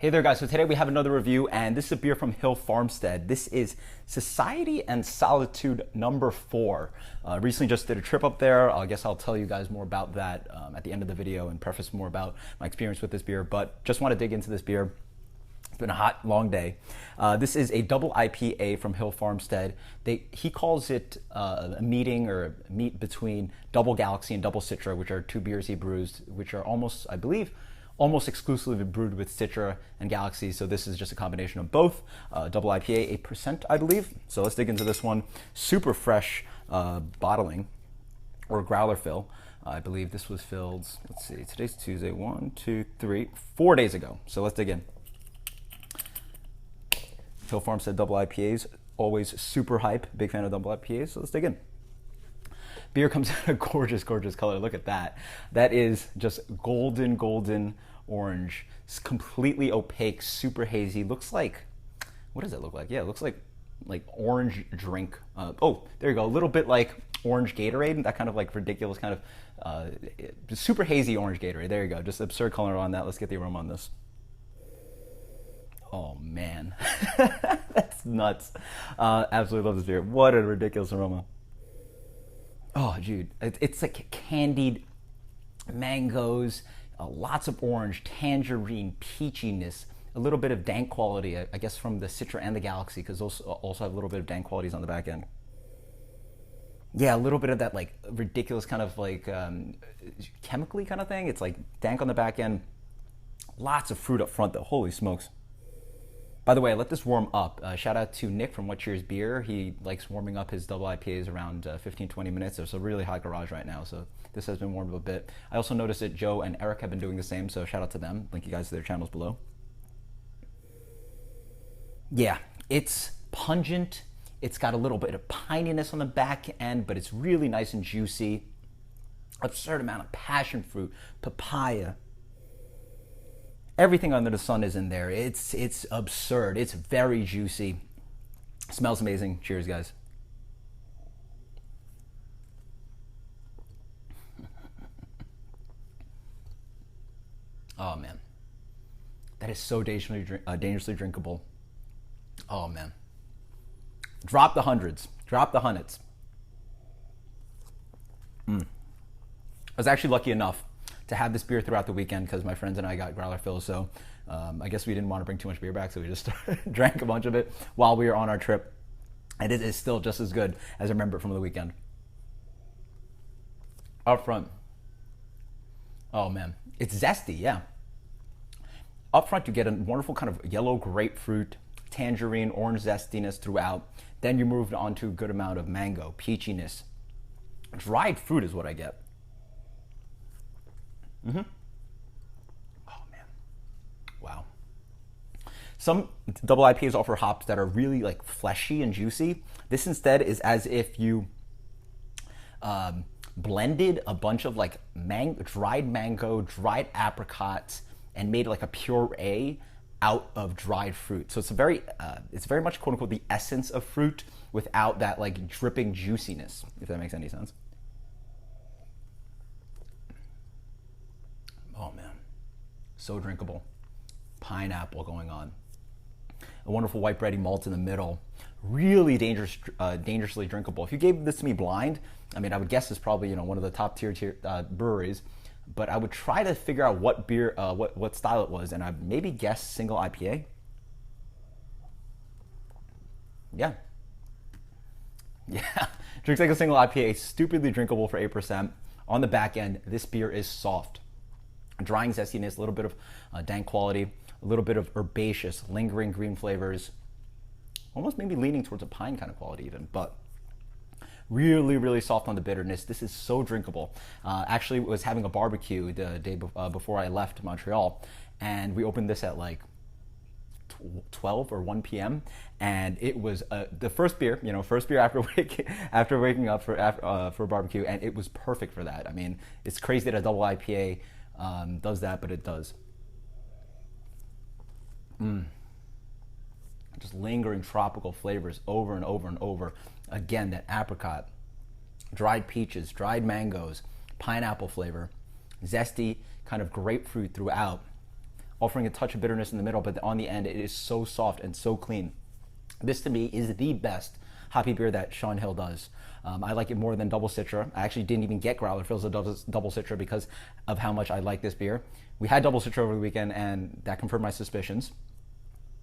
Hey there guys, so today we have another review and this is a beer from Farmstead. This is Society and Solitude number 4. Recently just did a trip up there. I guess I'll tell you guys more about that at the end of the video and preface more about my experience with this beer, but just want to dig into this beer. It's been a hot, long day. This is a double IPA from Farmstead. He calls it a meeting or a meet between Double Galaxy and Double Citra, which are two beers he brews, which are almost, I believe, almost exclusively brewed with Citra and Galaxy, so this is just a combination of both. Double IPA, 8%, I believe. So let's dig into this one. Super fresh bottling, or growler fill. I believe this was filled, let's see, today's Tuesday, 4 days ago. So let's dig in. Farmstead double IPAs, always super hype. Big fan of double IPAs, so let's dig in. Beer comes in a gorgeous, gorgeous color. Look at that. That is just golden, golden orange. It's completely opaque, super hazy. Looks like, what does it look like? Yeah, it looks like orange drink. Oh, there you go. A little bit like orange Gatorade. That kind of like ridiculous kind of super hazy orange Gatorade. There you go. Just absurd color on that. Let's get the aroma on this. Oh man, that's nuts. Absolutely love this beer. What a ridiculous aroma. Oh, dude, it's like candied mangoes, lots of orange, tangerine, peachiness, a little bit of dank quality, I guess from the Citra and the Galaxy, because those also have a little bit of dank qualities on the back end. Yeah, a little bit of that like ridiculous kind of like chemically kind of thing. It's like dank on the back end, lots of fruit up front though, holy smokes. By the way, I let this warm up. Shout out to Nick from What Cheers Beer. He likes warming up his double IPAs around 15-20 minutes. There's a really hot garage right now, so this has been warmed up a bit. I also noticed that Joe and Eric have been doing the same, so shout out to them. Link you guys to their channels below. Yeah, it's pungent. It's got a little bit of pininess on the back end, but it's really nice and juicy. Absurd amount of passion fruit, papaya. Everything under the sun is in there. It's absurd. It's very juicy. Smells amazing. Cheers, guys. Oh, man. That is so dangerously drinkable. Oh, man. Drop the hundreds. Drop the hundreds. I was actually lucky enough to have this beer throughout the weekend because my friends and I got growler fills, so I guess we didn't want to bring too much beer back, so we just drank a bunch of it while we were on our trip, and it is still just as good as I remember it from the weekend. Up front, oh man, it's zesty, yeah. Up front you get a wonderful kind of yellow grapefruit, tangerine, orange zestiness throughout. Then you move on to a good amount of mango, peachiness. Dried fruit is what I get. Oh man, wow. Some double IPAs offer hops that are really like fleshy and juicy. This instead is as if you blended a bunch of like dried mango, dried apricots, and made like a puree out of dried fruit. So it's very much quote unquote the essence of fruit without that like dripping juiciness, if that makes any sense. Oh man, so drinkable. Pineapple going on. A wonderful white bready malt in the middle. Really dangerously drinkable. If you gave this to me blind, I mean, I would guess it's probably one of the top tier breweries, but I would try to figure out what beer, what style it was, and I'd maybe guess single IPA. Yeah. Yeah, drinks like a single IPA, stupidly drinkable for 8%. On the back end, this beer is soft. Drying zestiness, a little bit of dank quality, a little bit of herbaceous, lingering green flavors, almost maybe leaning towards a pine kind of quality even, but really, really soft on the bitterness. This is so drinkable. Actually, was having a barbecue the day before I left Montreal, and we opened this at like 12 or 1 p.m. and it was the first beer, after waking up for barbecue, and it was perfect for that. I mean, it's crazy that a double IPA does that, but it does. Just lingering tropical flavors over and over and over. Again, that apricot, dried peaches, dried mangoes, pineapple flavor, zesty kind of grapefruit throughout. offering a touch of bitterness in the middle, but on the end, it is so soft and so clean. This to me is the best hoppy beer that Sean Hill does. I like it more than Double Citra. I actually didn't even get Growler Fills of Double Citra because of how much I like this beer. We had Double Citra over the weekend, and that confirmed my suspicions.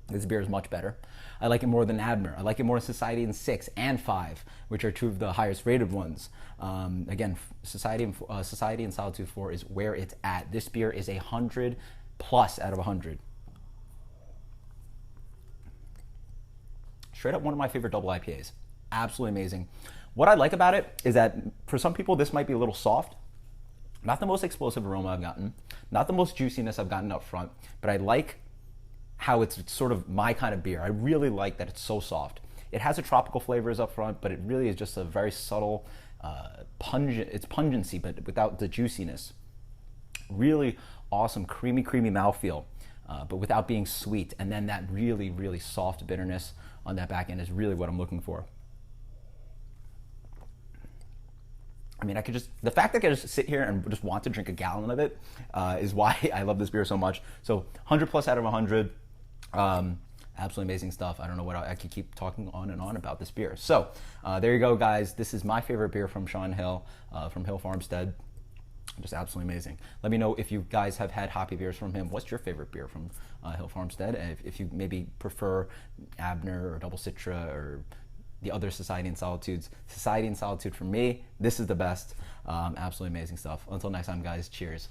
This beer is much better. I like it more than Abner. I like it more than Society in 6 and 5, which are two of the highest rated ones. Again, Society and Solitude 4 is where it's at. This beer is 100 plus out of 100. Straight up one of my favorite double IPAs. Absolutely amazing. What I like about it is that for some people, this might be a little soft. Not the most explosive aroma I've gotten. Not the most juiciness I've gotten up front. But I like how it's sort of my kind of beer. I really like that it's so soft. It has a tropical flavors up front, but it really is just a very subtle, it's pungency, but without the juiciness. Really awesome, creamy mouthfeel, but without being sweet. And then that really, really soft bitterness on that back end is really what I'm looking for. I mean, the fact that I could just sit here and just want to drink a gallon of it is why I love this beer so much. So 100 plus out of 100. Absolutely amazing stuff. I don't know what I could keep talking on and on about this beer. So there you go, guys. This is my favorite beer from Sean Hill, from Hill Farmstead. Just absolutely amazing. Let me know if you guys have had hoppy beers from him. What's your favorite beer from Hill Farmstead? If you maybe prefer Abner or Double Citra or the other Society and Solitudes. Society and Solitude for me, this is the best. Absolutely amazing stuff. Until next time, guys, cheers.